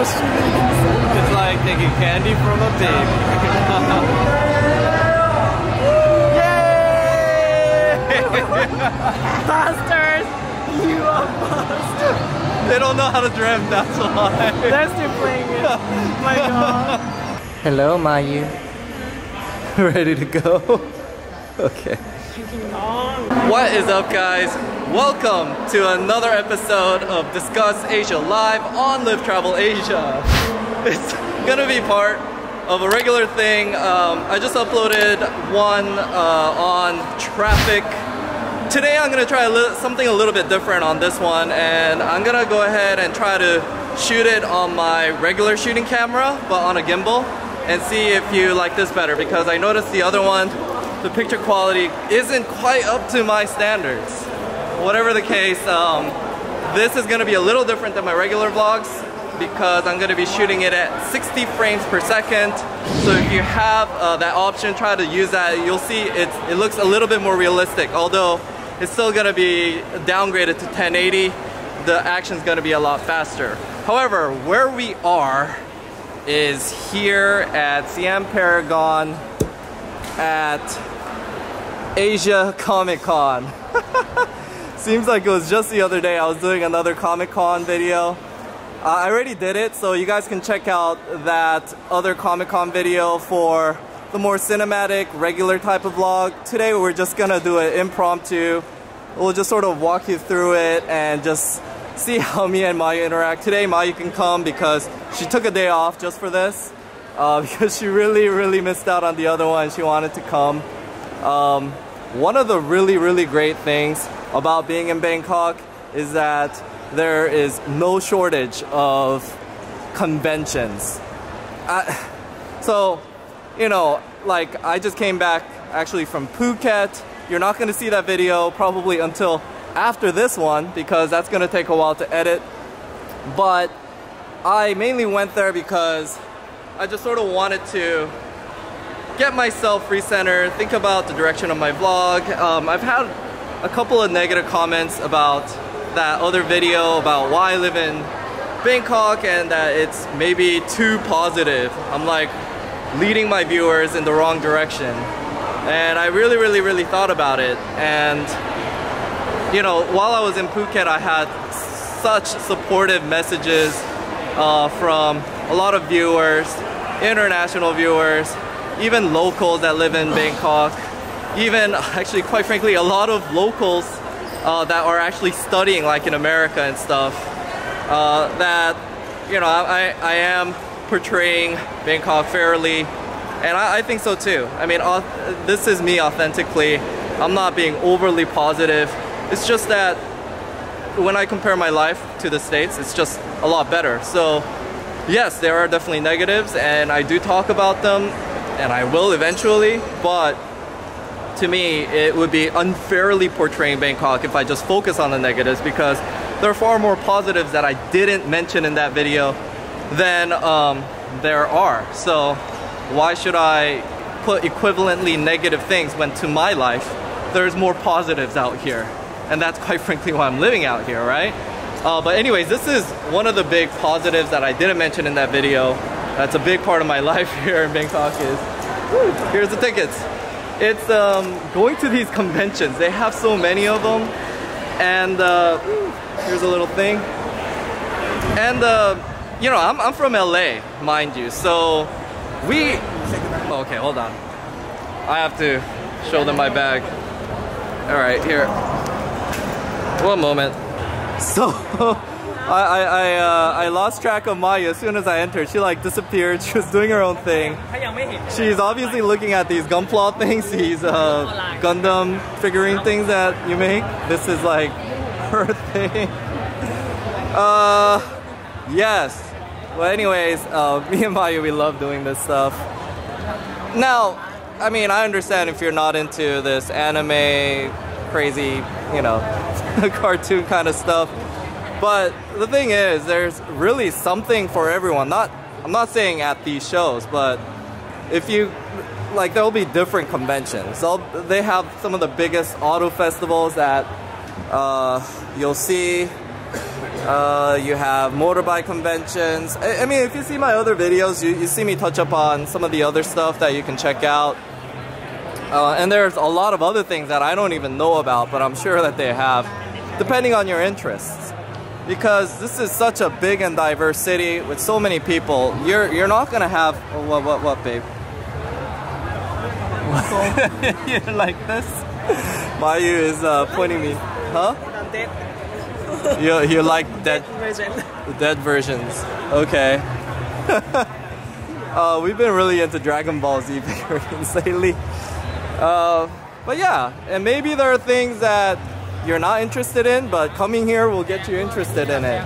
It's like taking candy from a pig. Bastards! You are bastards! They don't know how to drift, that's why. They're still playing it. My god. Hello, Mayu. Ready to go? Okay. What is up, guys? Welcome to another episode of Discuss Asia Live on Live Travel Asia. It's gonna be part of a regular thing. I just uploaded one on traffic. Today I'm gonna try something a little bit different on this one, and I'm gonna go ahead and try to shoot it on my regular shooting camera, but on a gimbal, and see if you like this better, because I noticed the other one, the picture quality isn't quite up to my standards. Whatever the case, this is gonna be a little different than my regular vlogs, because I'm gonna be shooting it at 60 frames per second. So if you have that option, try to use that. You'll see it looks a little bit more realistic, although it's still gonna be downgraded to 1080. The action's gonna be a lot faster. However, where we are is here at Siam Paragon at Asia Comic Con. Seems like it was just the other day I was doing another Comic Con video. I already did it, so you guys can check out that other Comic Con video for the more cinematic, regular type of vlog. Today we're just gonna do an impromptu. We'll just sort of walk you through it and just see how me and Maya interact. Today Maya can come because she took a day off just for this, because she really missed out on the other one. She wanted to come. One of the really great things about being in Bangkok is that there is no shortage of conventions. So, you know, like I just came back actually from Phuket. You're not going to see that video probably until after this one, because that's going to take a while to edit. But I mainly went there because I just sort of wanted to get myself recentered, think about the direction of my vlog. I've had a couple of negative comments about that other video about why I live in Bangkok and that it's maybe too positive. I'm like leading my viewers in the wrong direction. And I really thought about it. And you know, while I was in Phuket, I had such supportive messages from a lot of viewers, international viewers, even locals that live in Bangkok, even actually quite frankly a lot of locals that are actually studying like in America and stuff, that, you know, I am portraying Bangkok fairly, and I think so too. I mean, this is me authentically. I'm not being overly positive. It's just that when I compare my life to the States, it's just a lot better. So yes, there are definitely negatives, and I do talk about them, and I will eventually, but to me, it would be unfairly portraying Bangkok if I just focus on the negatives, because there are far more positives that I didn't mention in that video than there are. So why should I put equivalently negative things when to my life, there's more positives out here? And that's quite frankly why I'm living out here, right? But anyways, this is one of the big positives that I didn't mention in that video. That's a big part of my life here in Bangkok is, here's the tickets. It's going to these conventions. They have so many of them, and here's a little thing. And you know, I'm from LA, mind you, so okay, hold on. I have to show them my bag. All right, here. One moment. So I lost track of Maya as soon as I entered. She like disappeared. She was doing her own thing. She's obviously looking at these Gunpla things, these Gundam figurine things that you make. This is like her thing. Yes. Well, anyways, me and Maya, we love doing this stuff. Now, I mean, I understand if you're not into this anime, crazy, you know, cartoon kind of stuff. But the thing is, there's really something for everyone. I'm not saying at these shows, but if you, like, there'll be different conventions. They have some of the biggest auto festivals that you'll see. You have motorbike conventions. I mean, if you see my other videos, you see me touch up on some of the other stuff that you can check out. And there's a lot of other things that I don't even know about, but I'm sure that they have, depending on your interests. Because this is such a big and diverse city with so many people. You're not gonna have what babe? You like this? Mayu is pointing me. Huh? You like dead version. The dead versions. Okay. We've been really into Dragon Ball Z figurines lately. But yeah, and maybe there are things that you're not interested in, but coming here will get you interested in it.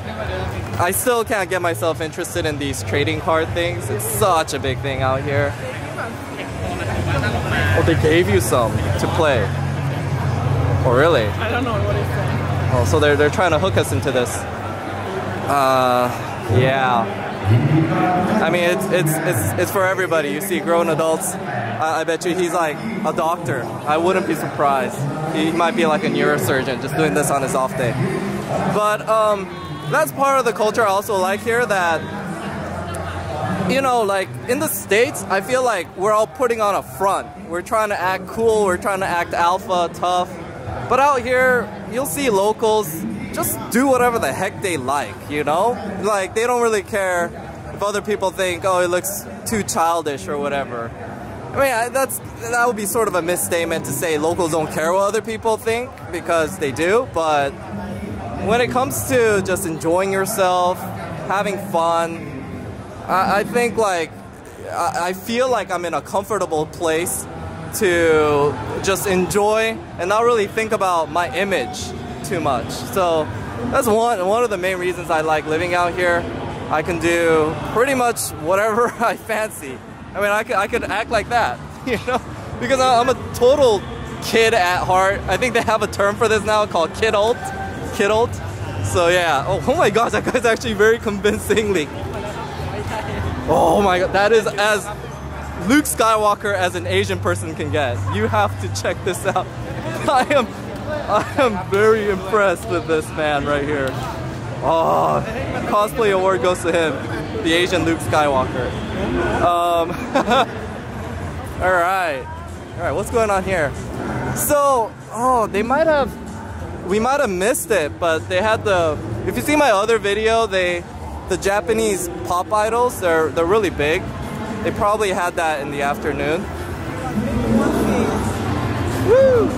I still can't get myself interested in these trading card things. It's such a big thing out here. Oh, they gave you some to play. Oh, really? I don't know what it's saying. Oh, so they're trying to hook us into this. Yeah. I mean, it's for everybody. You see grown adults. I bet you he's like a doctor. I wouldn't be surprised. He might be like a neurosurgeon just doing this on his off day. But that's part of the culture I also like here, that, you know, like in the States, I feel like we're all putting on a front. We're trying to act cool, we're trying to act alpha, tough. But out here, you'll see locals just do whatever the heck they like, you know? Like, they don't really care if other people think, oh, it looks too childish or whatever. I mean, that would be sort of a misstatement to say locals don't care what other people think, because they do. But when it comes to just enjoying yourself, having fun, I think like, I feel like I'm in a comfortable place to just enjoy and not really think about my image too much. So that's one of the main reasons I like living out here. I can do pretty much whatever I fancy. I mean, I could act like that, you know, because I'm a total kid at heart. I think they have a term for this now called kidult. So yeah. Oh my gosh, that guy's actually very convincingly. Oh my god, that is as Luke Skywalker as an Asian person can get. You have to check this out. I am very impressed with this man right here. Oh, cosplay award goes to him, the Asian Luke Skywalker. Alright, what's going on here? So, oh, we might have missed it, but they had if you see my other video, the Japanese pop idols, they're really big. They probably had that in the afternoon. Woo!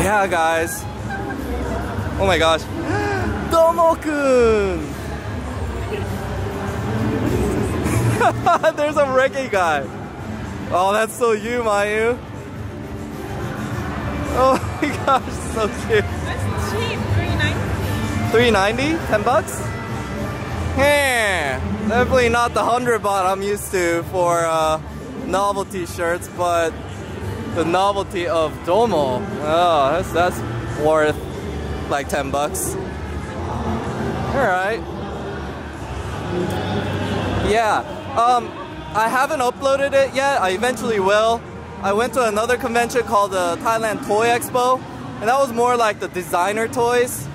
Yeah, guys. Oh my gosh. Domo-kun! There's a reggae guy. Oh, that's so you, Mayu. Oh my gosh, so cute. That's cheap, $3.90. $3.90? 10 bucks? Yeah, definitely not the 100 baht I'm used to for novelty shirts, but the novelty of Domo. Oh, that's worth like 10 bucks. Alright. Yeah. I haven't uploaded it yet. I eventually will. I went to another convention called the Thailand Toy Expo, and that was more like the designer toys.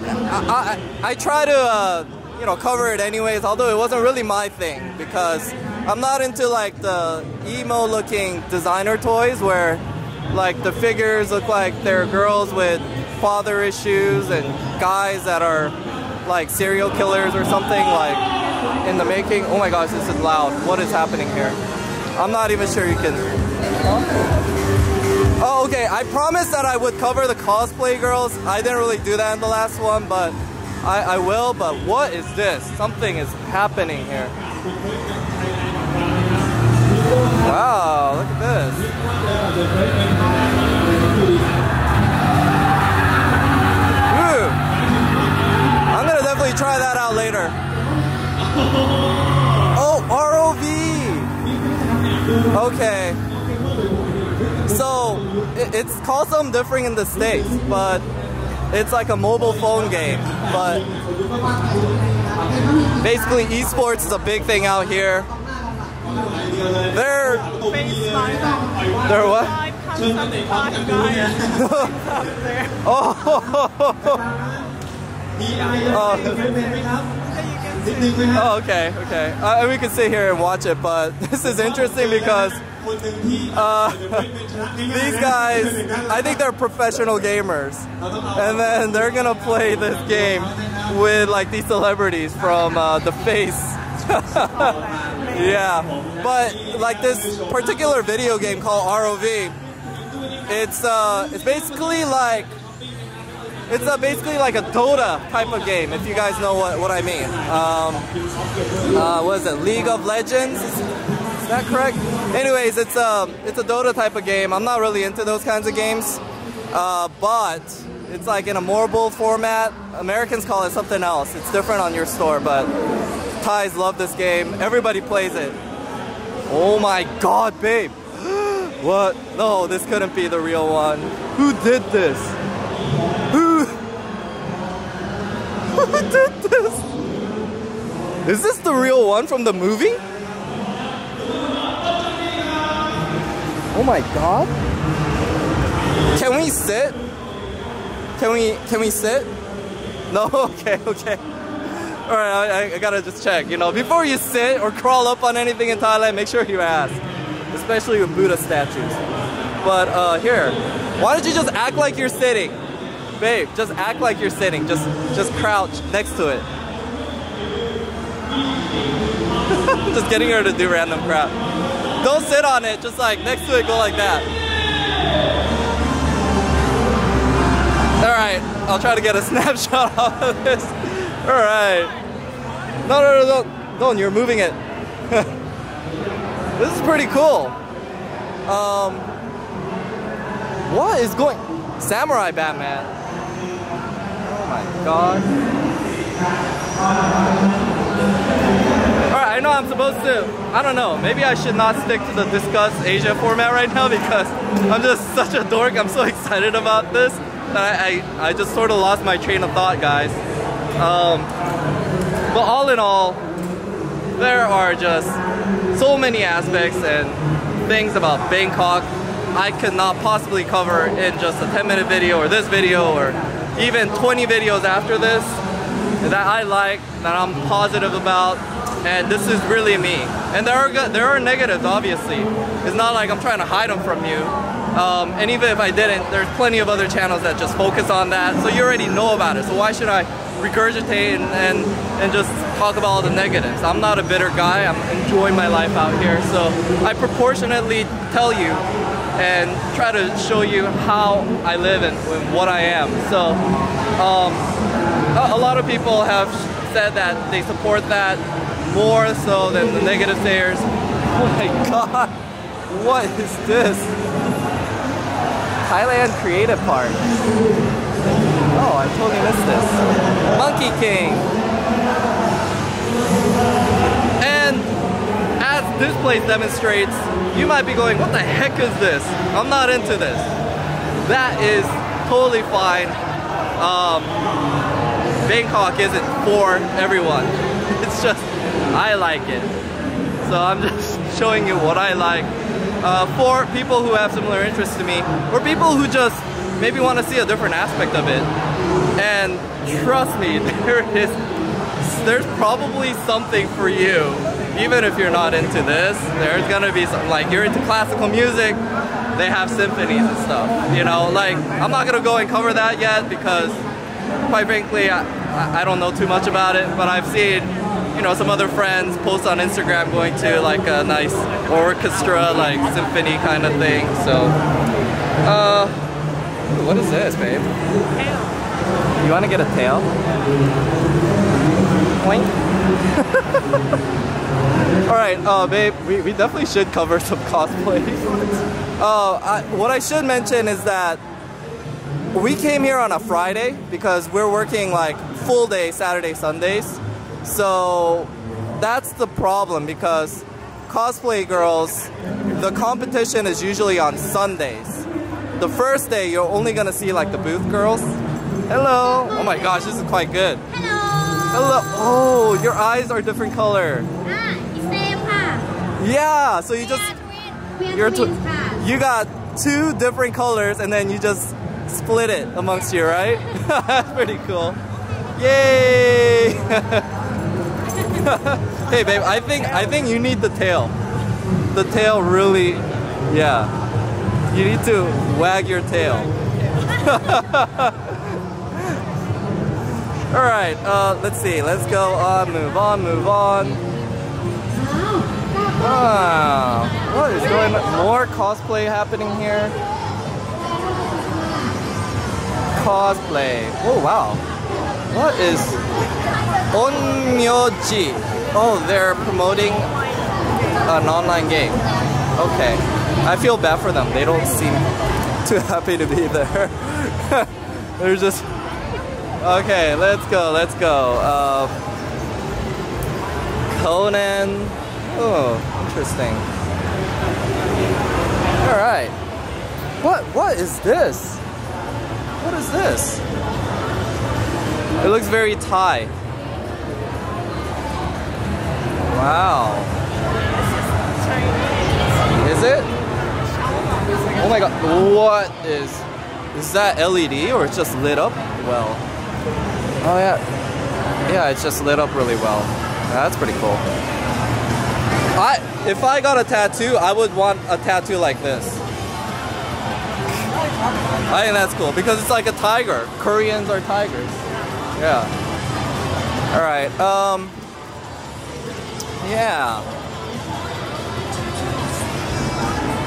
I try to you know, cover it anyways, although it wasn't really my thing, because I'm not into like the emo looking designer toys where like the figures look like they're girls with father issues and guys that are like serial killers or something like in the making. Oh my gosh, this is loud. What is happening here? I'm not even sure you can... Oh, okay, I promised that I would cover the cosplay girls. I didn't really do that in the last one, but I will. But what is this? Something is happening here. Wow, look at this. Ooh. I'm gonna definitely try that out later. Oh, ROV! Okay. So, it's called something different in the States, but it's like a mobile phone game. But basically, esports is a big thing out here. They're what? Oh, okay, okay. We can sit here and watch it, but this is interesting because these guys, I think they're professional gamers, and then they're gonna play this game with like these celebrities from The Face. Yeah, but like this particular video game called ROV, it's basically like a Dota type of game, if you guys know what I mean. What is it? League of Legends? Is that correct? Anyways, it's a Dota type of game. I'm not really into those kinds of games, but it's like in a mobile format. Americans call it something else. It's different on your store, but Thais love this game. Everybody plays it. Oh my God, babe! What? No, this couldn't be the real one. Who did this? Who did this? Is this the real one from the movie? Oh my God! Can we sit? Can we sit? No. Okay. Okay. All right. I gotta just check. You know, before you sit or crawl up on anything in Thailand, make sure you ask, especially with Buddha statues. But here, why don't you just act like you're sitting? Babe, just act like you're sitting. Just crouch next to it. Just getting her to do random crap. Don't sit on it, just like next to it, go like that. Alright, I'll try to get a snapshot of this. Alright. No, don't, you're moving it. This is pretty cool. What is going... Samurai Batman. Oh my God. Alright, I know I'm supposed to, I don't know, maybe I should not stick to the Discuss Asia format right now because I'm just such a dork. I'm so excited about this that I just sort of lost my train of thought, guys. But all in all, there are just so many aspects and things about Bangkok I could not possibly cover in just a 10-minute video or this video or even 20 videos after this that I like, that I'm positive about, and this is really me. And there are negatives, obviously. It's not like I'm trying to hide them from you. And even if I didn't, there's plenty of other channels that just focus on that, so you already know about it. So why should I regurgitate and just talk about all the negatives? I'm not a bitter guy. I'm enjoying my life out here, so I proportionately tell you and try to show you how I live and what I am. So a lot of people have said that they support that more so than the negative sayers. Oh my God, what is this? Thailand Creative Park. Oh, I totally missed this. Monkey King. And as this place demonstrates, you might be going, what the heck is this? I'm not into this. That is totally fine. Bangkok isn't for everyone. It's just, I like it. So I'm just showing you what I like. For people who have similar interests to me, or people who just maybe want to see a different aspect of it. And trust me, there's probably something for you. Even if you're not into this, there's gonna be something. Like, you're into classical music, they have symphonies and stuff, you know. Like, I'm not gonna go and cover that yet because quite frankly I don't know too much about it, but I've seen, you know, some other friends post on Instagram going to like a nice orchestra, like symphony kind of thing. So what is this, babe? Tail. You want to get a tail? Point. Alright, babe, we definitely should cover some cosplay. What I should mention is that we came here on a Friday because we're working like full day Saturday, Sundays. So that's the problem, because cosplay girls, the competition is usually on Sundays. The first day you're only gonna see like the booth girls. Hello! Oh my gosh, this is quite good. Hello! Oh, your eyes are different color. Yeah, so you just you got two different colors and then you just split it amongst you, right? That's pretty cool. Yay! Hey babe, I think you need the tail. The tail really, yeah. You need to wag your tail. Alright, let's see. Let's go on, move on, move on. What is going on? More cosplay happening here. Cosplay. Oh wow. What is Onmyoji? Oh, they're promoting an online game. Okay. I feel bad for them. They don't seem too happy to be there. They're just... Okay, let's go, let's go. Conan. Oh, interesting. Alright. What is this? What is this? It looks very Thai. Wow. Is it? Oh my god. What is that LED or it's just lit up well? Oh yeah. Yeah, it's just lit up really well. That's pretty cool. If I got a tattoo, I would want a tattoo like this. I think that's cool because it's like a tiger. Koreans are tigers. Yeah. Alright, yeah.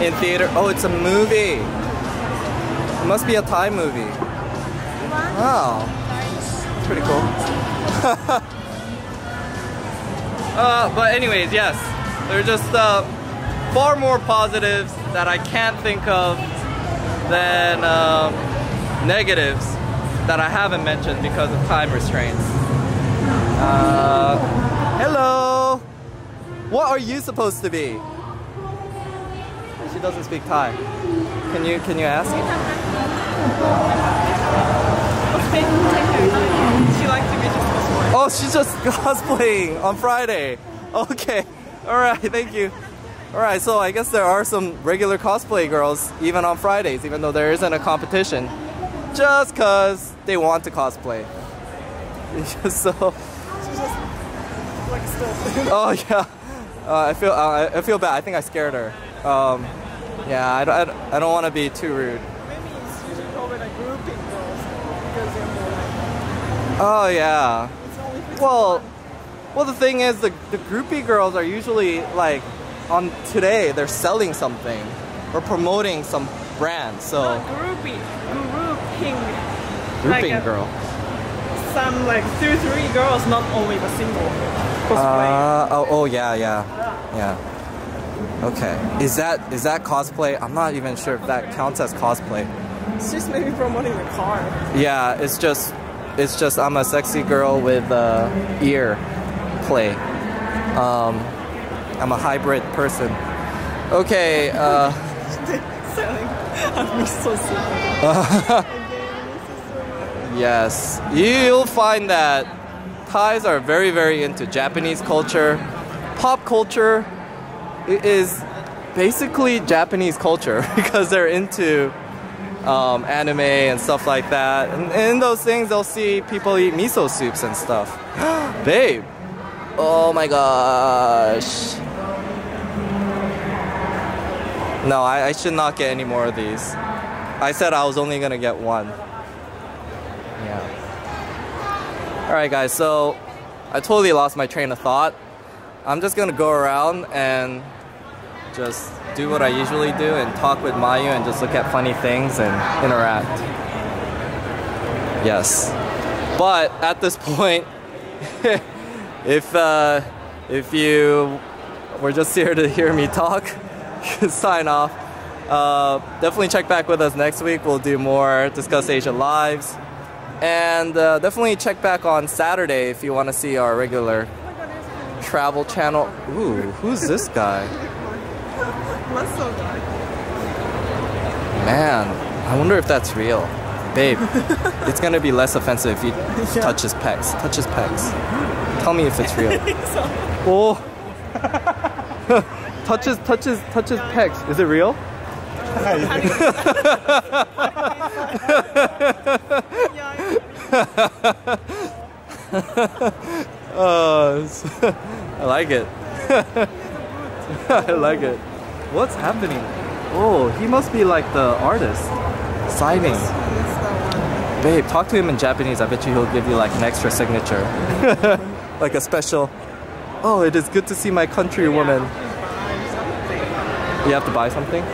In theater. Oh, it's a movie. It must be a Thai movie. Wow. It's pretty cool. But anyways, yes. There are just far more positives that I can't think of than negatives that I haven't mentioned because of time restraints. Hello! What are you supposed to be? She doesn't speak Thai. Can you ask? She likes to be just cosplaying. Oh, she's just cosplaying on Friday. Okay. Alright, thank you. Alright, so I guess there are some regular cosplay girls even on Fridays, even though there isn't a competition. Just cause they want to cosplay. So She's just like still. oh yeah. I feel bad. I think I scared her. Yeah, I don't want to be too rude. Maybe it's usually called like grouping girls because they're more like. Oh yeah. It's only 51. Well, the thing is, the groupie girls are usually like on today they're selling something or promoting some brand. So grouping grouping like girl. Some like 2-3 girls, not only the single cosplay. Oh yeah. Okay. Is that cosplay? I'm not even sure if that counts as cosplay. It's just maybe promoting the car. Yeah, it's just I'm a sexy girl with ear play. I'm a hybrid person. Okay. Selling miso soup. Yes, you'll find that Thais are very, very into Japanese culture. Pop culture is basically Japanese culture because they're into anime and stuff like that. And in those things, they'll see people eat miso soups and stuff. Babe! Oh my gosh. No, I should not get any more of these. I said I was only gonna get one. Yeah. Alright guys, so I totally lost my train of thought. I'm just gonna go around and just do what I usually do and talk with Mayu and just look at funny things and interact. Yes. But at this point, if you were just here to hear me talk, sign off. Definitely check back with us next week. We'll do more Discuss Asia lives. And definitely check back on Saturday if you want to see our regular travel channel. Ooh, who's this guy? Man, I wonder if that's real. Babe, it's gonna be less offensive if you touch his pecs. Touch his pecs. Tell me if it's real. Oh. touch his pecs. Is it real? I like it. I like it. What's happening? Oh, he must be like the artist signing. Babe, talk to him in Japanese. I bet you he'll give you like an extra signature. Like a special. Oh, it is good to see my countrywoman. You have to buy something?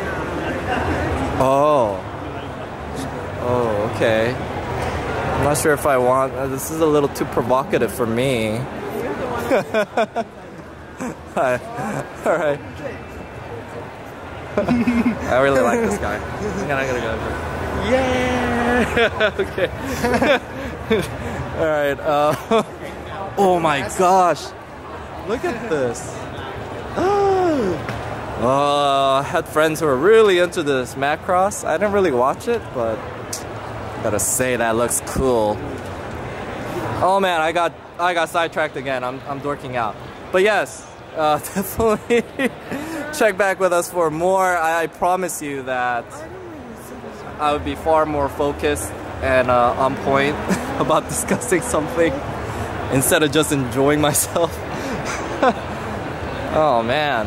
Oh. Oh, okay. I'm not sure if I want. This is a little too provocative for me. Hi. Alright. I really like this guy. And I gotta go. Yeah! Okay. Alright, oh my gosh. Look at this. I had friends who were really into this Macross. I didn't really watch it, but gotta say that looks cool. Oh man, I got sidetracked again. I'm dorking out. But yes, definitely check back with us for more. I promise you that I would be far more focused and on point about discussing something instead of just enjoying myself. Oh man.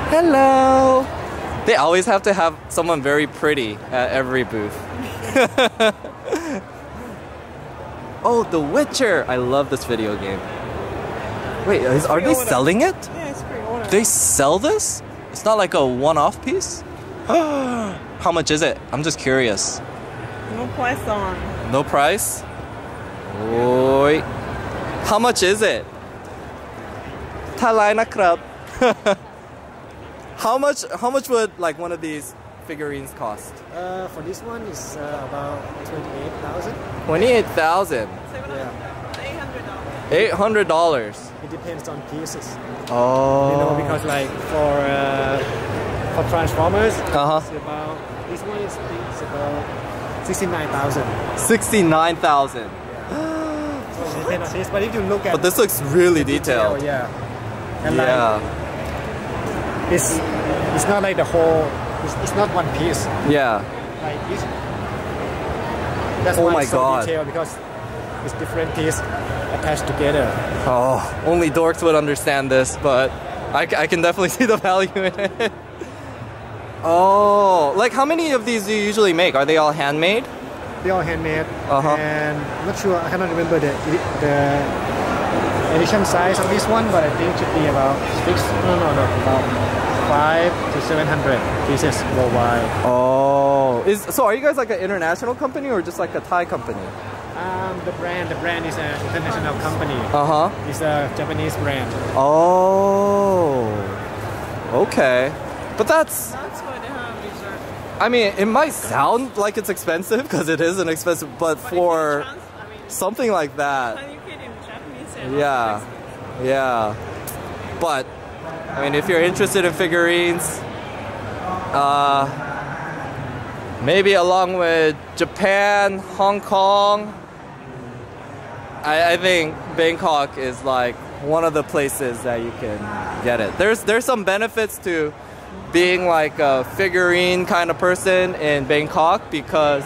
Hello. They always have to have someone very pretty at every booth. Oh, The Witcher! I love this video game. Wait, are they selling it? Yeah, it's pre-order. They sell this? It's not like a one-off piece? How much is it? I'm just curious. No price on. No price? Oi. How much is it? Thailand nakrab. How much would like one of these figurines cost? For this one is about 28,000. 28,000. Yeah. $800. It depends on pieces. Oh. You know, because like for Transformers, it's about this one is about 69,000. 69,000. So it depends on this, but if you look at. But this looks really detailed. Yeah. And yeah. like, it's not like the whole. It's not one piece. Yeah. Like each. That's oh why my it's so god. detailed, because it's different pieces attached together. Oh, only dorks would understand this, but I can definitely see the value in it. Oh, like how many of these do you usually make? Are they all handmade? They're all handmade. Uh-huh. And I'm not sure. I cannot remember the edition size of this one, but I think it should be about about 500 to 700 pieces worldwide. Oh, so are you guys like an international company or just like a Thai company? The brand is an international company. It's a Japanese brand. Oh, okay, but that's. That's why they have reserve. I mean, it might sound like it's expensive because it is an expensive, but for something like that. Yeah, yeah. But I mean, if you're interested in figurines, maybe along with Japan, Hong Kong, I think Bangkok is like one of the places that you can get it. There's some benefits to being like a figurine kind of person in Bangkok because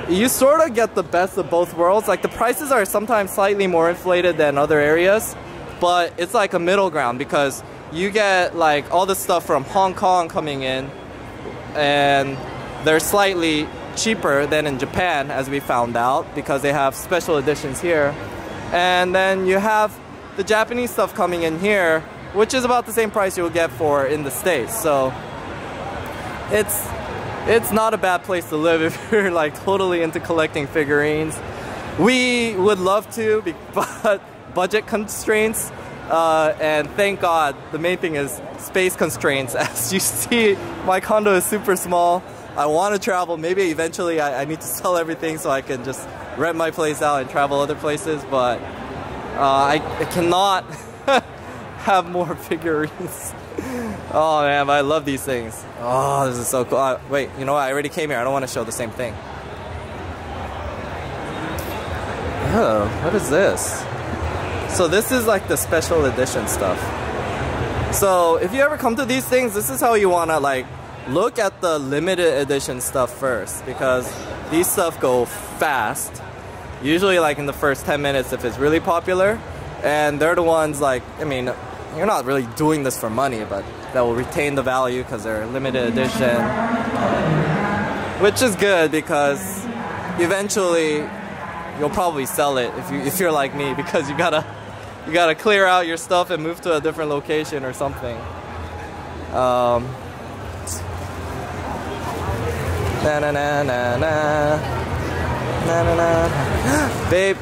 you sort of get the best of both worlds. Like the prices are sometimes slightly more inflated than other areas, but it's like a middle ground because you get like all the stuff from Hong Kong coming in and they're slightly cheaper than in Japan, as we found out, because they have special editions here. And then you have the Japanese stuff coming in here, which is about the same price you'll get for in the States. So it's not a bad place to live if you're like totally into collecting figurines. We would love to, but budget constraints. And thank God, the main thing is space constraints. As you see, my condo is super small. I want to travel. Maybe eventually I need to sell everything so I can just rent my place out and travel other places. But I cannot have more figurines. Oh man, but I love these things. Oh, this is so cool. Wait, you know what? I already came here. I don't want to show the same thing. Oh, what is this? So this is like the special edition stuff. So if you ever come to these things, this is how you want to like look at the limited edition stuff first, because these stuff go fast usually like in the first 10 minutes if it's really popular. And they're the ones like, I mean, you're not really doing this for money, but that will retain the value because they're limited edition. Which is good because eventually you'll probably sell it if you're like me, because you gotta clear out your stuff and move to a different location or something. Na na na na na na na na. Babe,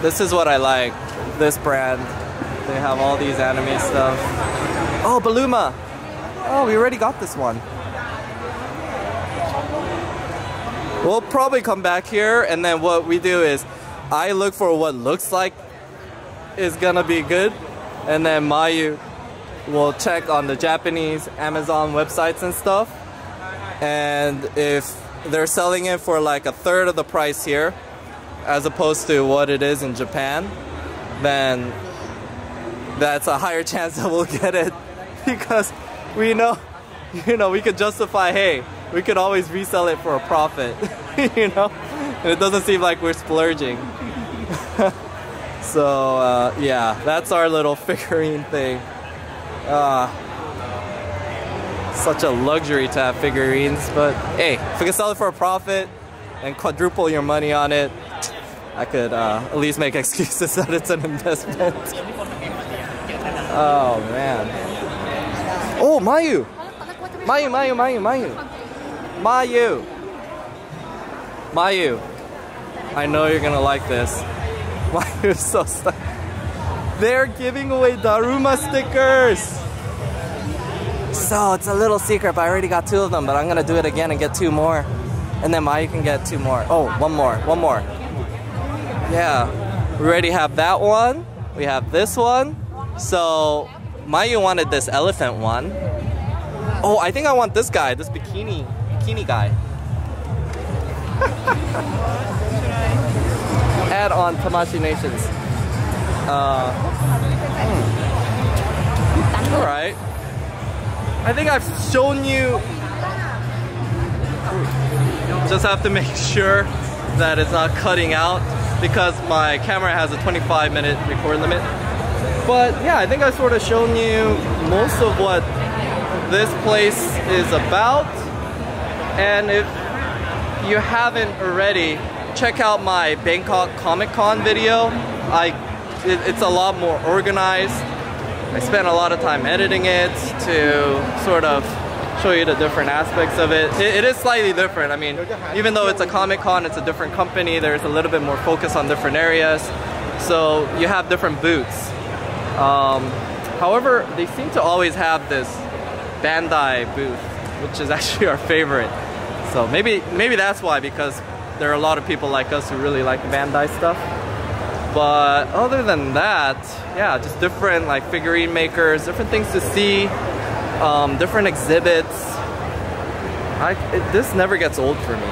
this is what I like. This brand, they have all these anime stuff. Oh, Baluma. Oh, we already got this one. We'll probably come back here, and then what we do is I look for what looks like is gonna be good, and then Mayu will check on the Japanese Amazon websites and stuff, and if they're selling it for like a third of the price here as opposed to what it is in Japan, then that's a higher chance that we'll get it, because we know, you know, we could justify, hey, we could always resell it for a profit, you know, and it doesn't seem like we're splurging. So yeah, that's our little figurine thing. Such a luxury to have figurines, but hey, if we can sell it for a profit and quadruple your money on it, I could at least make excuses that it's an investment. Oh man. Oh, Mayu! Mayu, Mayu, Mayu, Mayu! Mayu! Mayu! I know you're gonna like this. Mayu's so stuck. They're giving away Daruma stickers! So, it's a little secret, but I already got 2 of them, but I'm gonna do it again and get 2 more. And then Mayu can get 2 more. Oh, one more. Yeah, we already have that one. We have this one. So, Mayu wanted this elephant one. Oh, I think I want this guy, this bikini guy. Add on Tamashi Nations. Alright. I think I've shown you. Just have to make sure that it's not cutting out, because my camera has a 25-minute record limit. But yeah, I think I've sort of shown you most of what this place is about. And if you haven't already, check out my Bangkok Comic Con video. It's a lot more organized. I spent a lot of time editing it to sort of show you the different aspects of it. It is slightly different. I mean, even though it's a Comic Con, it's a different company. There's a little bit more focus on different areas. So you have different booths. However, they seem to always have this Bandai booth, which is actually our favorite. So maybe that's why, because there are a lot of people like us who really like the Bandai stuff. But other than that, yeah, just different like figurine makers, different things to see, different exhibits. This never gets old for me.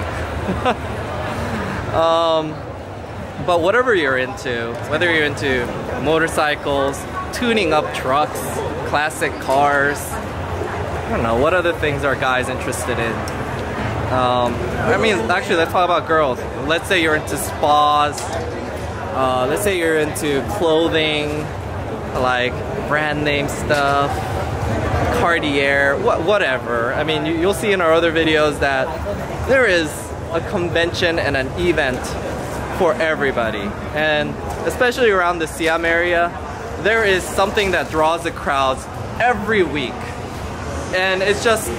But whatever you're into, whether you're into motorcycles, tuning up trucks, classic cars, I don't know, what other things are guys interested in? I mean, actually, let's talk about girls. Let's say you're into spas. Let's say you're into clothing, like brand name stuff, Cartier, whatever. I mean, you'll see in our other videos that there is a convention and an event for everybody. And especially around the Siam area, there is something that draws the crowds every week. And it's just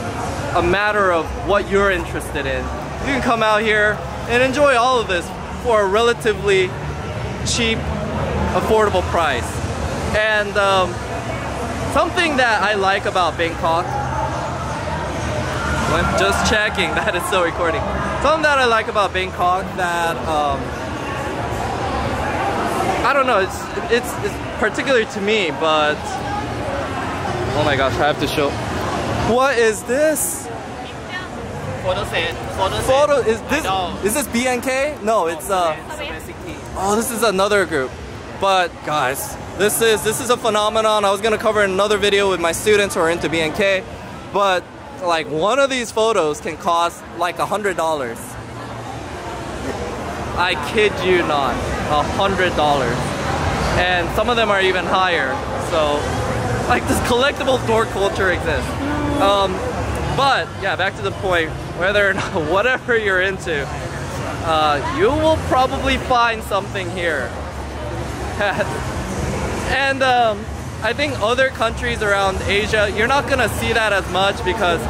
a matter of what you're interested in. You can come out here and enjoy all of this for a relatively cheap, affordable price. And something that I like about Bangkok, I'm just checking that it's still recording. Something that I like about Bangkok that I don't know, it's particular to me, but oh my gosh, I have to show. What is this? Photo set. Is this BNK? No, it's oh, this is another group. But guys, this is a phenomenon. I was gonna cover in another video with my students who are into BNK, but like one of these photos can cost like $100. I kid you not, $100. And some of them are even higher. So, like, this collectible door culture exists. But yeah, back to the point, whether or not, whatever you're into, you will probably find something here. And I think other countries around Asia, you're not gonna see that as much because,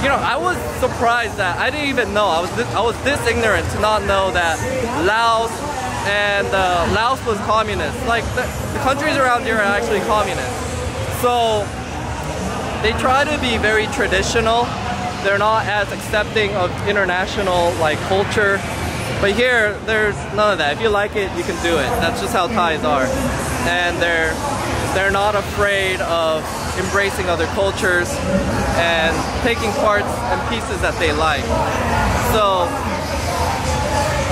you know, I was surprised that I didn't even know. I was this ignorant to not know that Laos was communist. Like the countries around here are actually communist. So they try to be very traditional. They're not as accepting of international like culture. But here, there's none of that. If you like it, you can do it. That's just how Thais are. And they're not afraid of embracing other cultures and taking parts and pieces that they like. So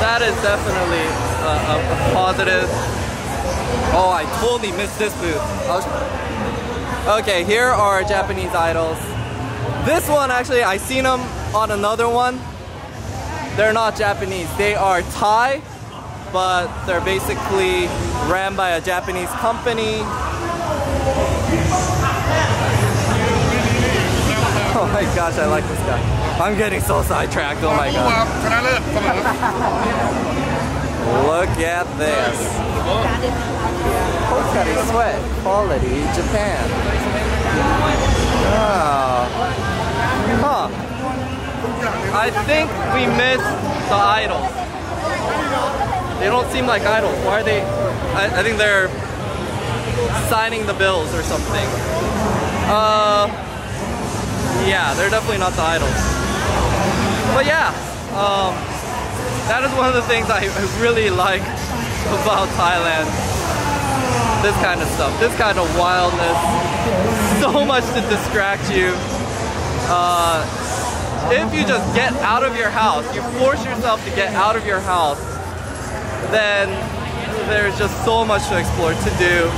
that is definitely a positive. Oh, I totally missed this booth. Okay, here are Japanese idols. This one, actually, I seen them on another one. They're not Japanese. They are Thai, but they're basically ran by a Japanese company. Oh my gosh, I like this guy. I'm getting so sidetracked, oh my god. Look at this. Kokari sweat, quality, Japan. Oh. Huh. I think we missed the idols. They don't seem like idols. Why are they? I think they're signing the bills or something. Yeah, they're definitely not the idols. But yeah, that is one of the things I really like about Thailand. This kind of stuff, this kind of wildness, so much to distract you. If you just get out of your house, you force yourself to get out of your house, then there's just so much to explore, to do.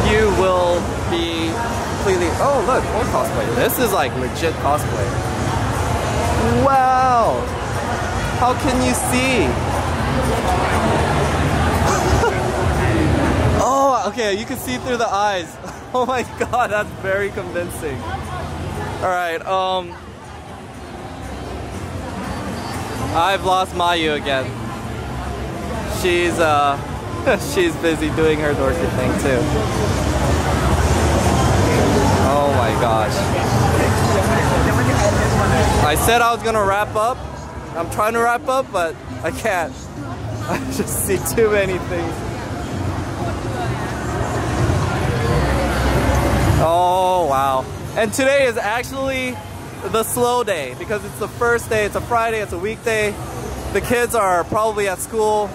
You will be completely, oh look, more cosplay. This is like legit cosplay. Wow! How can you see? Oh, okay, you can see through the eyes. Oh my god, that's very convincing. Alright, I've lost Mayu again. She's she's busy doing her dorky thing too. Oh my gosh. I said I was gonna wrap up. I'm trying to wrap up, but I can't. I just see too many things. Oh wow. And today is actually the slow day because it's the first day, it's a Friday, it's a weekday. The kids are probably at school.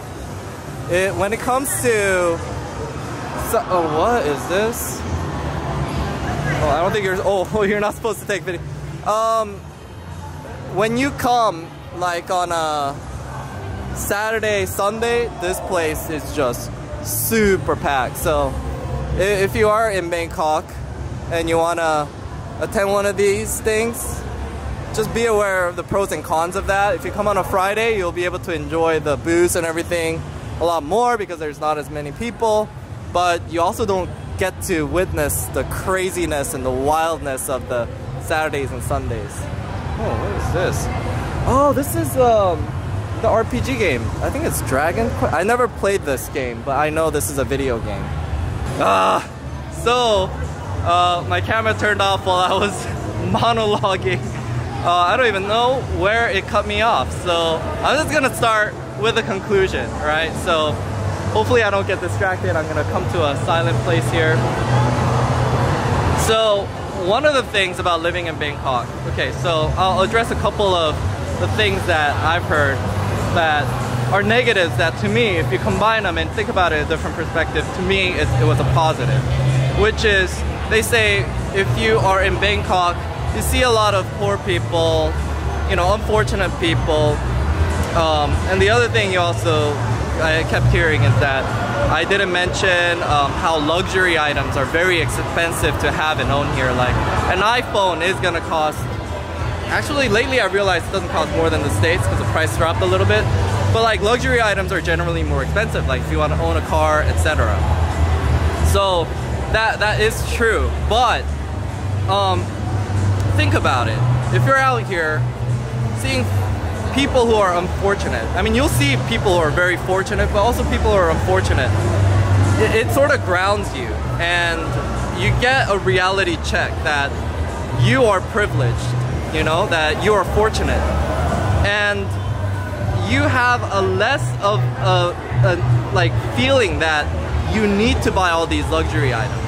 When it comes to, what is this? Oh, I don't think you're, oh, you're not supposed to take video. When you come, like on a Saturday, Sunday, this place is just super packed. So if you are in Bangkok and you wanna attend one of these things, just be aware of the pros and cons of that. If you come on a Friday, you'll be able to enjoy the booths and everything a lot more because there's not as many people, but you also don't get to witness the craziness and the wildness of the Saturdays and Sundays. Oh, what is this? Oh, this is the RPG game. I think it's Dragon Quest. I never played this game, but I know this is a video game. So my camera turned off while I was monologuing. I don't even know where it cut me off, so I'm just gonna start with a conclusion, right? So hopefully I don't get distracted. I'm gonna come to a silent place here. So one of the things about living in Bangkok, okay, so I'll address a couple of the things that I've heard that are negatives that to me, if you combine them and think about it in a different perspective, to me it was a positive, which is they say if you are in Bangkok, you see a lot of poor people, you know, unfortunate people. And the other thing I kept hearing is that I didn't mention how luxury items are very expensive to have and own here. Like an iPhone is gonna cost, actually lately I realized it doesn't cost more than the States because the price dropped a little bit. But like luxury items are generally more expensive, like if you want to own a car, etc. So that is true. But think about it. If you're out here seeing people who are unfortunate, I mean, you'll see people who are very fortunate, but also people who are unfortunate. It sort of grounds you, and you get a reality check that you are privileged, you know, that you are fortunate, and you have a less of a like feeling that you need to buy all these luxury items.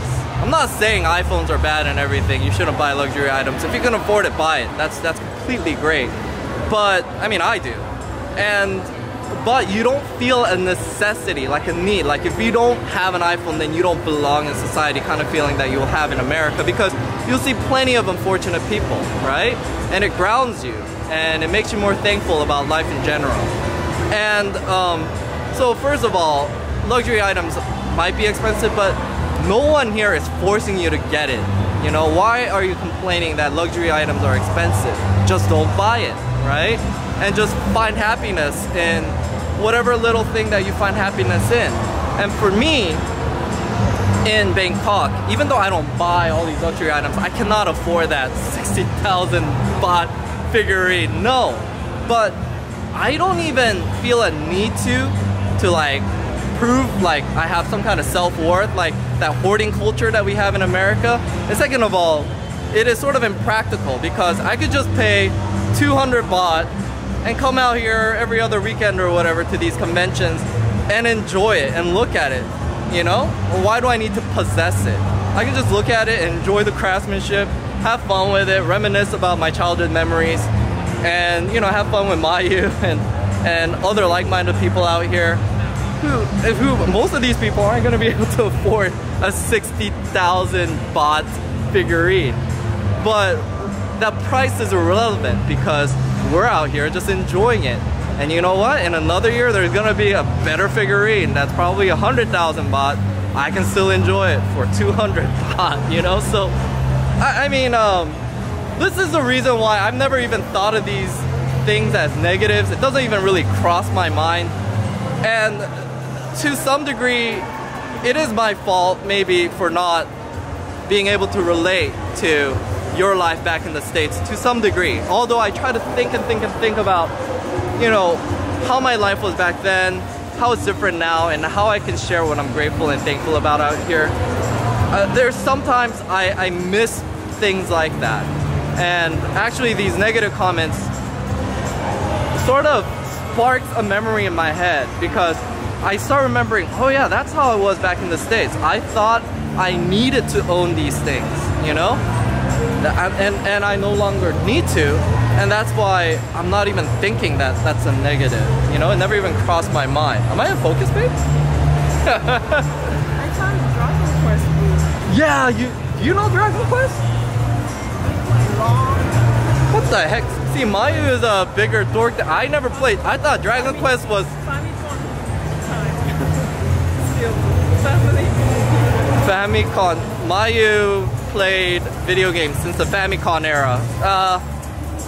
I'm not saying iPhones are bad and everything. You shouldn't buy luxury items. If you can afford it, buy it. That's completely great. But I mean, I do. But you don't feel a necessity, like a need. Like if you don't have an iPhone, then you don't belong in society, kind of feeling that you'll have in America, because you'll see plenty of unfortunate people, right? And it grounds you, and it makes you more thankful about life in general. And so first of all, luxury items might be expensive, but no one here is forcing you to get it. You know, why are you complaining that luxury items are expensive? Just don't buy it, right? And just find happiness in whatever little thing that you find happiness in. And for me, in Bangkok, even though I don't buy all these luxury items, I cannot afford that 60,000 baht figurine, no. But I don't even feel a need to like prove like I have some kind of self-worth, like that hoarding culture that we have in America. And second of all, it is sort of impractical, because I could just pay 200 baht and come out here every other weekend or whatever to these conventions and enjoy it and look at it, you know? Why do I need to possess it? I can just look at it and enjoy the craftsmanship, have fun with it, reminisce about my childhood memories, and, you know, have fun with Mayu and other like-minded people out here who most of these people aren't going to be able to afford a 60,000 baht figurine. But that price is irrelevant, because we're out here just enjoying it. And you know what? In another year, there's gonna be a better figurine that's probably 100,000 baht. I can still enjoy it for 200 baht, you know? So, I mean, this is the reason why I've never even thought of these things as negatives. It doesn't even really cross my mind. And to some degree, it is my fault maybe for not being able to relate to your life back in the States to some degree. Although I try to think about, you know, how my life was back then, how it's different now, and how I can share what I'm grateful and thankful about out here. There's sometimes I miss things like that. And actually these negative comments sort of sparks a memory in my head, because I start remembering, oh yeah, that's how I was back in the States. I thought I needed to own these things, you know? And I no longer need to, and that's why I'm not even thinking that that's a negative, you know? It never even crossed my mind. Am I in focus, babe? I saw Dragon Quest booth. Yeah, you know Dragon Quest? What the heck? See, Mayu is a bigger dork than I never played. I thought Dragon Quest was Famicom. Mayu played video games since the Famicom era.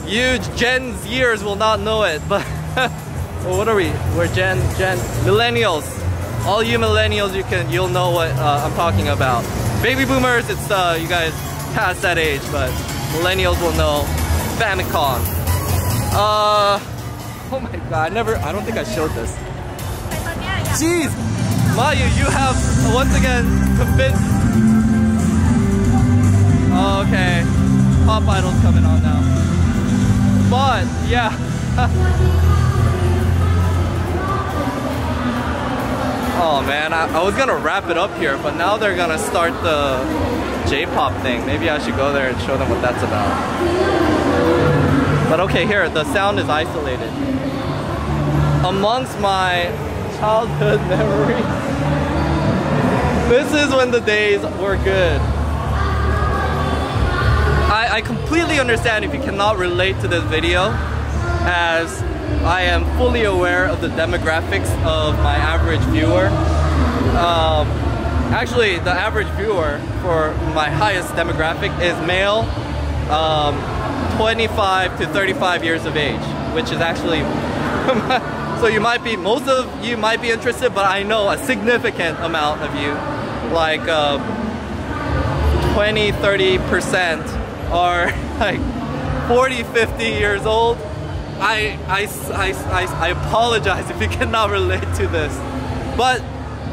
You Gen Zers will not know it, but well, what are we? We're Gen millennials. All you millennials, you'll know what I'm talking about. Baby boomers, it's you guys past that age, but millennials will know Famicom. Oh my god, I don't think I showed this. Jeez, Mayu, you have once again convinced. Okay, Pop Idol's coming on now. But yeah. Oh man, I was gonna wrap it up here, but now they're gonna start the J-pop thing. Maybe I should go there and show them what that's about. But okay, here, the sound is isolated. Amongst my childhood memories, this is when the days were good. I completely understand if you cannot relate to this video, as I am fully aware of the demographics of my average viewer. Actually, the average viewer for my highest demographic is male, 25 to 35 years of age, which is actually So you might be, most of you might be interested, but I know a significant amount of you, like 20-30% are like 40-50 years old. I apologize if you cannot relate to this, but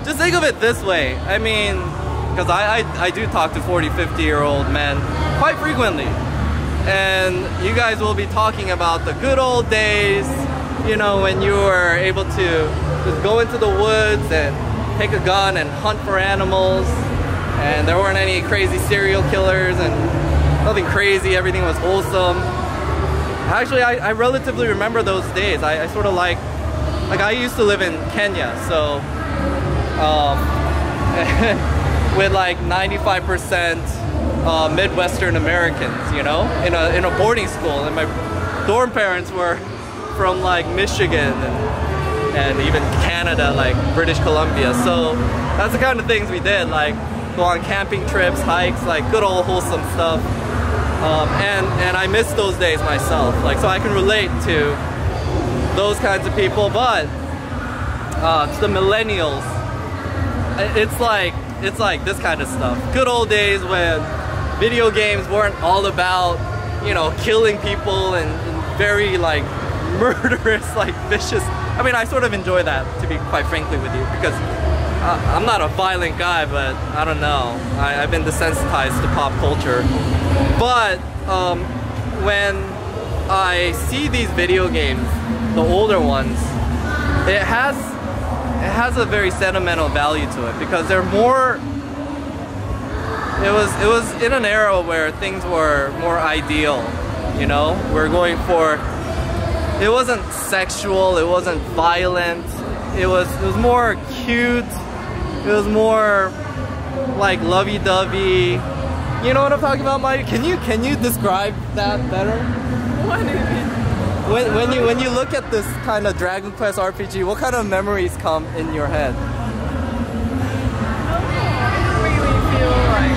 just think of it this way. I mean, because I do talk to 40-50 year old men quite frequently, and you guys will be talking about the good old days, you know, when you were able to just go into the woods and take a gun and hunt for animals, and there weren't any crazy serial killers and nothing crazy, everything was wholesome. Actually, I relatively remember those days. I sort of like I used to live in Kenya, so with like 95% Midwestern Americans, you know, in a boarding school, and my dorm parents were from like Michigan and even Canada, like British Columbia. So that's the kind of things we did, like go on camping trips, hikes, like good old wholesome stuff. And I miss those days myself, like, so I can relate to those kinds of people. But to the millennials, it's like this kind of stuff. Good old days when video games weren't all about, you know, killing people and very like murderous, like vicious. I mean, I sort of enjoy that, to be quite frankly with you, because I'm not a violent guy, but I don't know. I've been desensitized to pop culture. But when I see these video games, the older ones, it has a very sentimental value to it, because they're more. It was in an era where things were more ideal, you know. We're going for. It wasn't sexual. It wasn't violent. It was more cute. It was more like lovey-dovey. You know what I'm talking about, Mike? Can you describe that better? What do you mean? When you look at this kind of Dragon Quest RPG, what kind of memories come in your head? I don't really feel like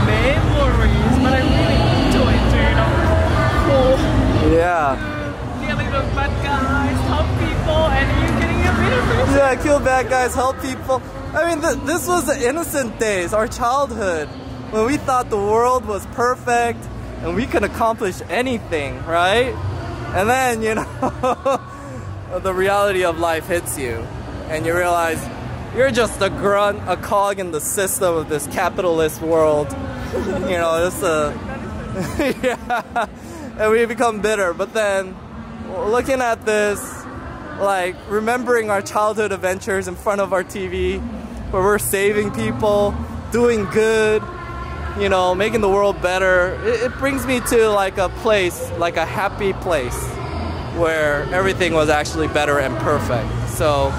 memories, but I really enjoy it, you know. Cool. Yeah. Killing the bad guys, help people, and you getting a bit of it. Yeah, kill bad guys, help people. I mean, this was the innocent days, our childhood, when we thought the world was perfect and we could accomplish anything, right? And then, you know, the reality of life hits you, and you realize you're just a grunt, a cog in the system of this capitalist world. You know, it's yeah, and we become bitter. But then, looking at this, like remembering our childhood adventures in front of our TV, where we're saving people, doing good, you know, making the world better, it brings me to like a place, like a happy place, where everything was actually better and perfect. So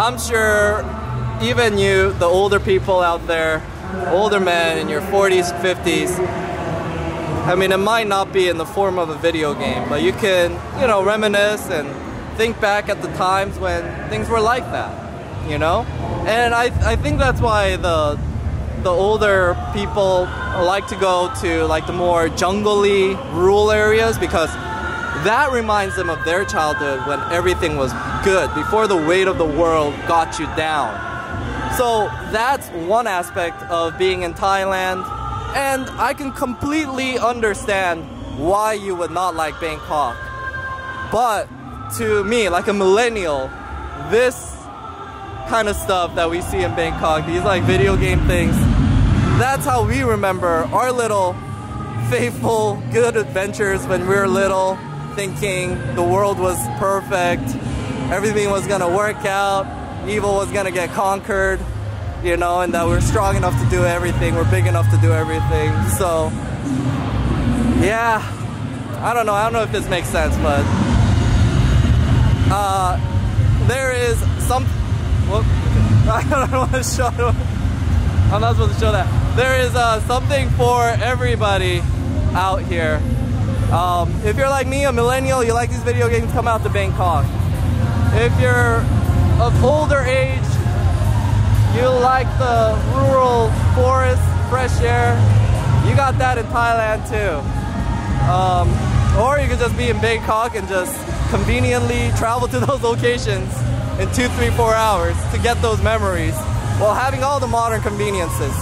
I'm sure even you, the older people out there, older men in your 40s, 50s, I mean, it might not be in the form of a video game, but you can, you know, reminisce and think back at the times when things were like that, you know? And I think that's why the older people like to go to like the more jungly, rural areas, because that reminds them of their childhood when everything was good, before the weight of the world got you down. So that's one aspect of being in Thailand, and I can completely understand why you would not like Bangkok. But to me, like a millennial, this kind of stuff that we see in Bangkok, these like video game things, that's how we remember our little faithful good adventures when we were little, thinking the world was perfect, everything was gonna work out, evil was gonna get conquered, you know, and that we're strong enough to do everything, we're big enough to do everything. So yeah, I don't know if this makes sense, but there is some, whoop, I don't want to show it. I'm not supposed to show that. There is something for everybody out here. If you're like me, a millennial, you like these video games, come out to Bangkok. If you're of older age, you like the rural forest, fresh air, you got that in Thailand too. Or you could just be in Bangkok and just conveniently travel to those locations in 2, 3, 4 hours to get those memories while having all the modern conveniences.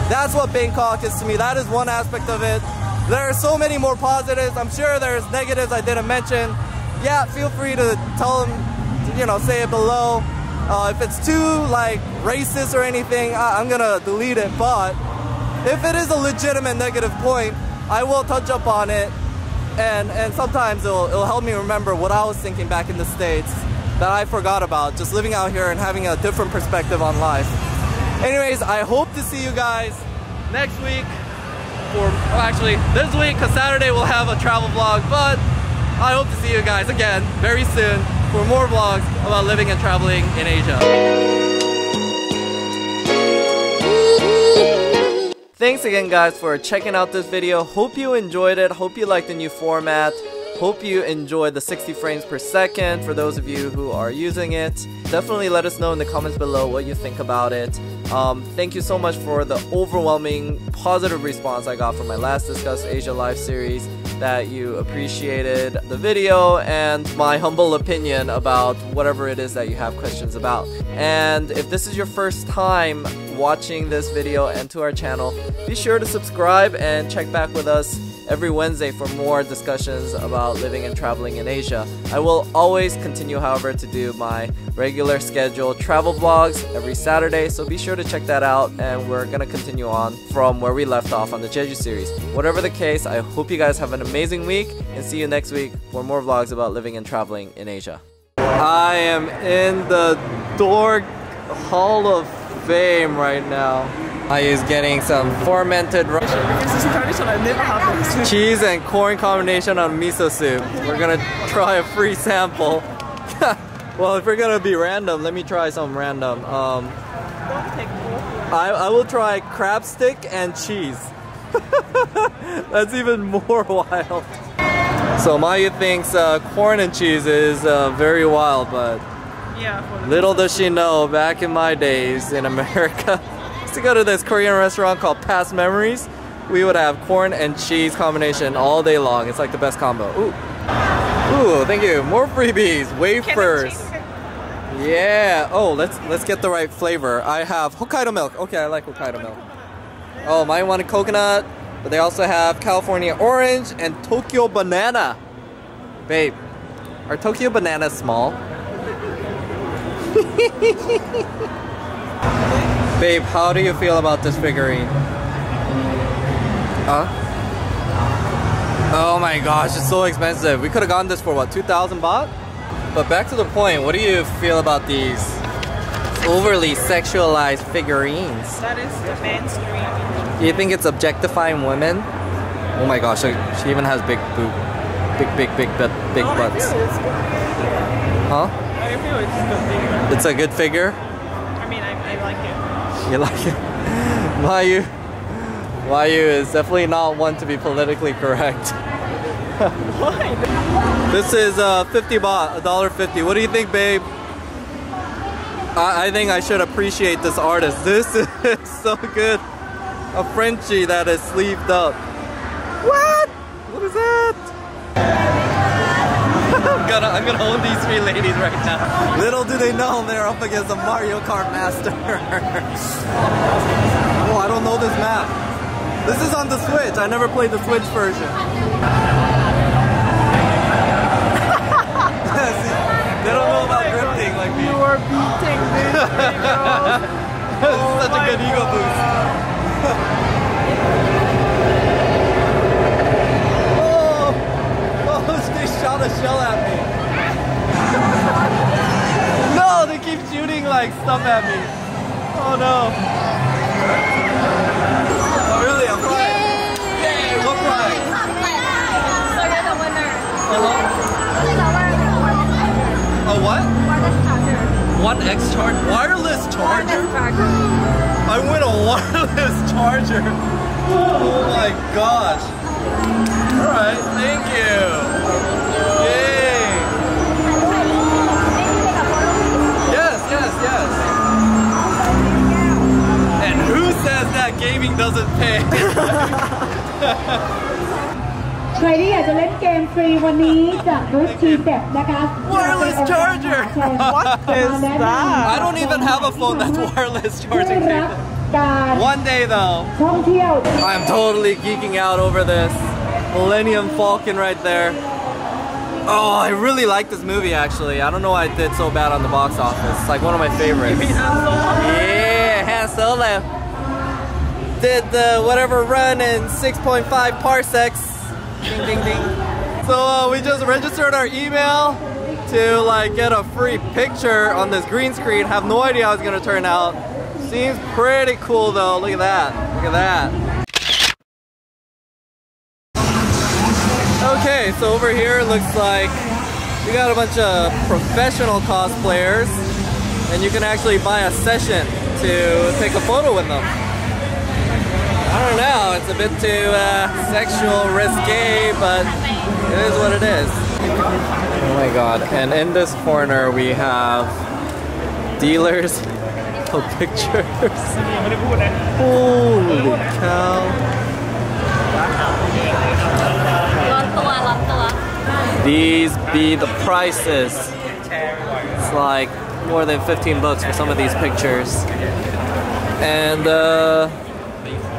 That's what Bangkok is to me. That is one aspect of it. There are so many more positives. I'm sure there's negatives I didn't mention. Yeah, feel free to tell them, you know, say it below. If it's too like racist or anything, I'm gonna delete it. But if it is a legitimate negative point, I will touch up on it. And sometimes it'll help me remember what I was thinking back in the States that I forgot about, just living out here and having a different perspective on life. Anyways, I hope to see you guys next week, or actually this week, because Saturday we'll have a travel vlog, but I hope to see you guys again very soon for more vlogs about living and traveling in Asia. Thanks again guys for checking out this video. Hope you enjoyed it. Hope you liked the new format. Hope you enjoyed the 60 frames per second for those of you who are using it. Definitely let us know in the comments below what you think about it. Thank you so much for the overwhelming positive response I got from my last Discuss Asia live series, that you appreciated the video and my humble opinion about whatever it is that you have questions about. And if this is your first time watching this video and to our channel, be sure to subscribe and check back with us every Wednesday for more discussions about living and traveling in Asia. I will always continue, however, to do my regular scheduled travel vlogs every Saturday, so be sure to check that out, and we're gonna continue on from where we left off on the Jeju series. Whatever the case, I hope you guys have an amazing week, and see you next week for more vlogs about living and traveling in Asia. I am in the Dork Hall of Fame right now. I is getting some fermented rice. Because it's a tradition, I never have this. Cheese and corn combination on miso soup. We're gonna try a free sample. Well, if we're gonna be random, let me try some random. Don't take more. I will try crab stick and cheese. That's even more wild. So Maya thinks corn and cheese is very wild, but Yeah, little does she know, back in my days in America, to go to this Korean restaurant called Past Memories, we would have corn and cheese combination all day long. It's like the best combo. Ooh, ooh, thank you. More freebies, wafers. Yeah. Oh, let's get the right flavor. I have Hokkaido milk. Okay, I like Hokkaido milk. Oh, mine wanted coconut, but they also have California orange and Tokyo banana. Babe, are Tokyo bananas small? Babe, how do you feel about this figurine? Huh? Oh my gosh, it's so expensive. We could have gotten this for what, 2,000 baht? But back to the point, what do you feel about these overly sexualized figurines? That is the mainstream. Do you think it's objectifying women? Oh my gosh, she even has big boob. Big butts. I feel it's good. Huh? I feel it's a good figure. It's a good figure? I mean, I like it. You like it? Mayu is definitely not one to be politically correct. Why? This is 50 baht, $1.50. What do you think, babe? I think I should appreciate this artist. This is so good. A Frenchie that is sleeved up. What? What is that? I'm gonna own these three ladies right now. Little do they know they're up against a Mario Kart master. Oh, I don't know this map. This is on the Switch. I never played the Switch version. See, they don't know about drifting like me. You are beating this girl. This is such a good ego boost. They shot a shell at me. No, they keep shooting like stuff at me. Oh no. Oh really? I'm crying. Yay! What prize? So you're the winner. A what? Wireless charger. 1X charger? Wireless charger? Wireless charger. I win a wireless charger. Oh my gosh. Alright, thank you. Yay! Yes. And who says that gaming doesn't pay? ใครที่อยากจะเล่นเกมฟรีวันนี้จากบูธทีเด็ดนะคะ Wireless charger! What is that? I don't even have a phone that's wireless charging. รักการ One day though. ท่องเที่ยว I'm totally geeking out over this Millennium Falcon right there. Oh, I really like this movie actually. I don't know why it did so bad on the box office. It's like one of my favorites. Yeah, Han Solo. Did the whatever run in 6.5 parsecs. Ding ding ding. So we just registered our email to like get a free picture on this green screen. Have no idea how it's gonna turn out. Seems pretty cool though. Look at that. Look at that. Okay, so over here it looks like we got a bunch of professional cosplayers and you can actually buy a session to take a photo with them. I don't know, it's a bit too sexual, risque, but it is what it is. Oh my god, and in this corner we have dealers of pictures. Holy cow. These be the prices. It's like more than 15 bucks for some of these pictures. And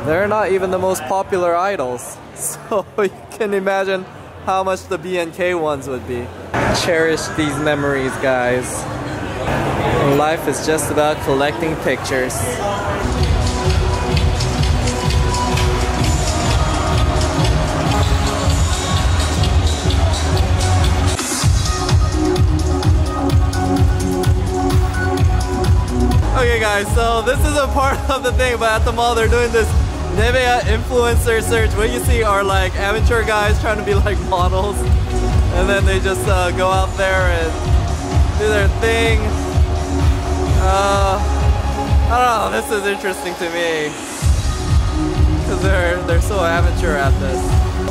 they're not even the most popular idols. So you can imagine how much the BNK ones would be. Cherish these memories, guys. Life is just about collecting pictures. Okay guys, so this is a part of the thing, but at the mall they're doing this Nevea influencer search. What you see are like amateur guys trying to be like models, and then they just go out there and do their thing. I don't know, this is interesting to me because they're so amateur at this.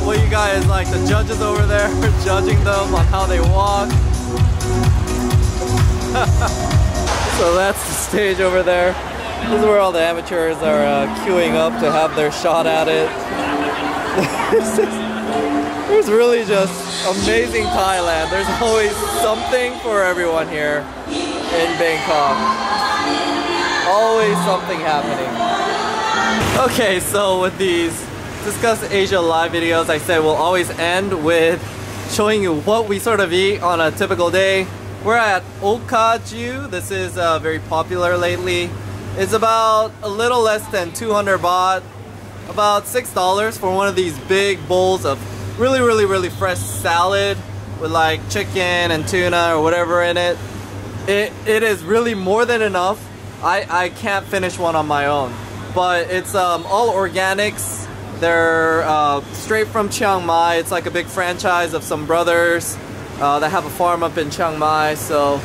What you guys like, the judges over there judging them on how they walk. So that's the stage over there. This is where all the amateurs are queuing up to have their shot at it. It's really just amazing Thailand. There's always something for everyone here in Bangkok. Always something happening. Okay, so with these Discuss Asia live videos, I said we'll always end with showing you what we sort of eat on a typical day. We're at Okaju. This is very popular lately. It's about a little less than 200 baht, about $6 for one of these big bowls of really fresh salad with like chicken and tuna or whatever in it. It is really more than enough. I can't finish one on my own, but it's all organics. They're straight from Chiang Mai. It's like a big franchise of some brothers that have a farm up in Chiang Mai. So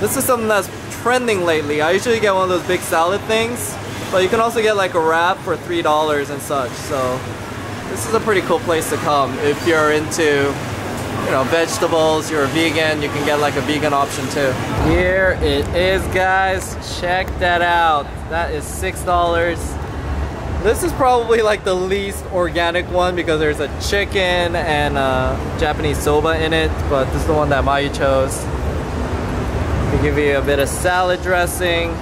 this is something that's trending lately. I usually get one of those big salad things, but you can also get like a wrap for $3 and such. So this is a pretty cool place to come if you're into, you know, vegetables, you're a vegan, you can get like a vegan option too. Here it is, guys. Check that out. That is $6. This is probably like the least organic one because there's a chicken and Japanese soba in it, but this is the one that Mayu chose. We give you a bit of salad dressing.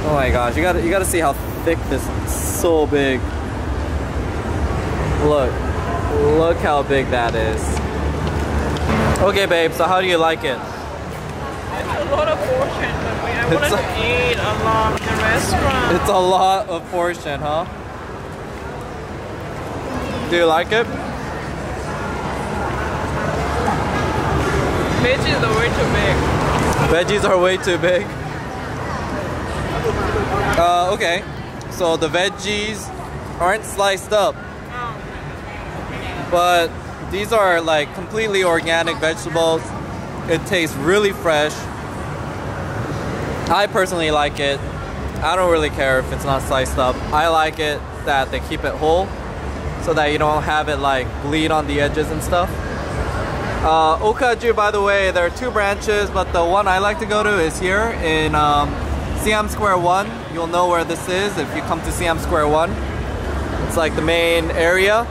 Oh my gosh, you gotta see how thick this is. It's so big. Look how big that is. Okay, babe, so how do you like it? It's a lot of portion, but I wanted to eat a lot in the restaurant. It's a lot of portion, huh? Do you like it? Veggies are way too big. Veggies are way too big. Okay, so the veggies aren't sliced up, but these are like completely organic vegetables. It tastes really fresh. I personally like it. I don't really care if it's not sliced up. I like it that they keep it whole so that you don't have it like bleed on the edges and stuff. Okaju, by the way, there are two branches, but the one I like to go to is here in Siam Square 1. You'll know where this is if you come to Siam Square 1. It's like the main area.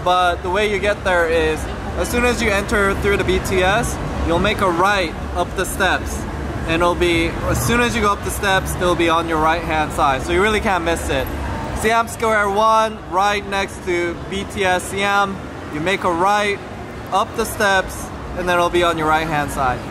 but the way you get there is as soon as you enter through the BTS, you'll make a right up the steps. And it'll be, as soon as you go up the steps, it'll be on your right hand side. So you really can't miss it. Siam Square 1, right next to BTS Siam. You make a right up the steps, and then it'll be on your right hand side.